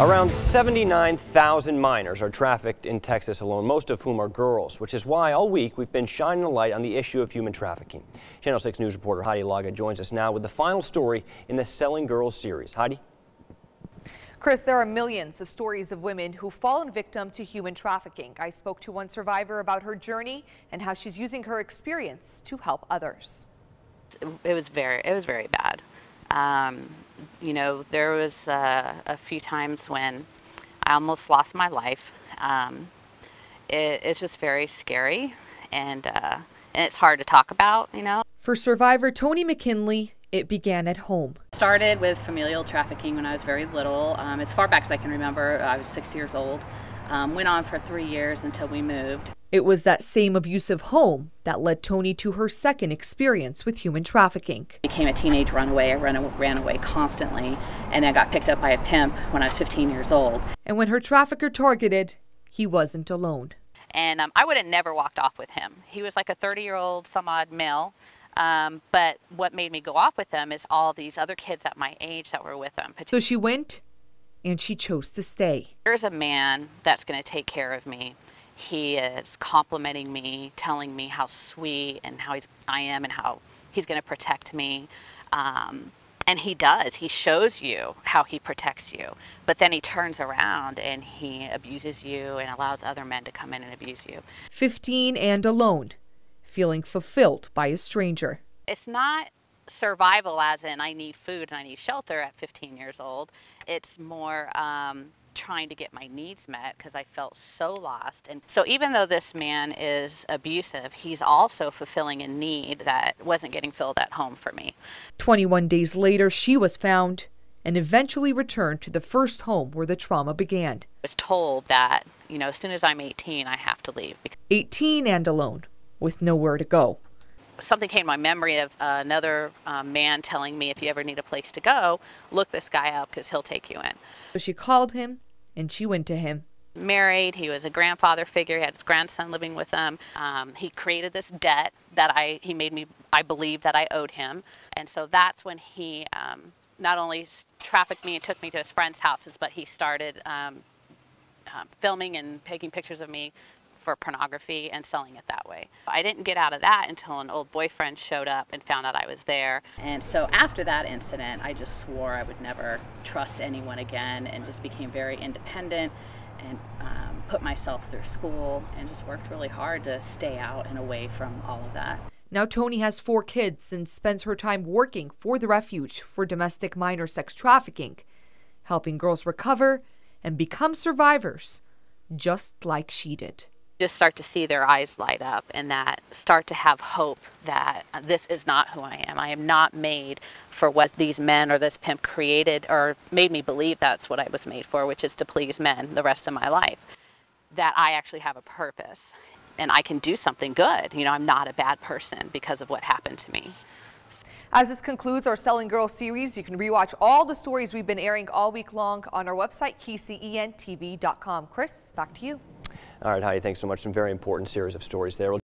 Around 79,000 minors are trafficked in Texas alone, most of whom are girls, which is why all week we've been shining a light on the issue of human trafficking. Channel 6 News reporter Heidi Alagha joins us now with the final story in the Selling Girls series. Heidi? Chris, there are millions of stories of women who've fallen victim to human trafficking. I spoke to one survivor about her journey and how she's using her experience to help others. It was very bad. There was a few times when I almost lost my life. It's just very scary, and it's hard to talk about, For survivor Tony McKinley, it began at home. Started with familial trafficking when I was very little. As far back as I can remember, I was 6 years old. Went on for 3 years until we moved. It was that same abusive home that led Tony to her second experience with human trafficking. I became a teenage runaway. I ran away constantly, and I got picked up by a pimp when I was 15 years old. And when her trafficker targeted, he wasn't alone. And I would have never walked off with him. He was like a 30-year-old some odd male. But what made me go off with him is all these other kids at my age that were with him. So she went, and she chose to stay. There's a man that's going to take care of me. He is complimenting me, telling me how sweet and how I am and how he's going to protect me. And he does. He shows you how he protects you. But then he turns around and he abuses you and allows other men to come in and abuse you. 15 and alone, feeling fulfilled by a stranger. It's not survival as in I need food and I need shelter at 15 years old. It's more trying to get my needs met because I felt so lost. And so even though this man is abusive, he's also fulfilling a need that wasn't getting filled at home for me. 21 days later, she was found and eventually returned to the first home where the trauma began. I was told that, as soon as I'm 18, I have to leave. 18 and alone, with nowhere to go. Something came to my memory of another man telling me, if you ever need a place to go, look this guy up because he'll take you in. So she called him and she went to him. Married, he was a grandfather figure, he had his grandson living with him. He created this debt that he made me, I believe that I owed him. And so that's when he not only trafficked me and took me to his friends' houses, but he started filming and taking pictures of me for pornography and selling it that way. I didn't get out of that until an old boyfriend showed up and found out I was there. And so after that incident, I just swore I would never trust anyone again and just became very independent and put myself through school and just worked really hard to stay out and away from all of that. Now Tony has 4 kids and spends her time working for the Refuge for Domestic Minor Sex Trafficking, helping girls recover and become survivors, just like she did. Just start to see their eyes light up and that start to have hope that this is not who I am. I am not made for what these men or this pimp created or made me believe that's what I was made for, which is to please men the rest of my life. That I actually have a purpose and I can do something good. I'm not a bad person because of what happened to me. As this concludes our Selling Girls series, you can rewatch all the stories we've been airing all week long on our website, KCENTV.com. Chris, back to you. All right, Heidi, thanks so much. Some very important series of stories there.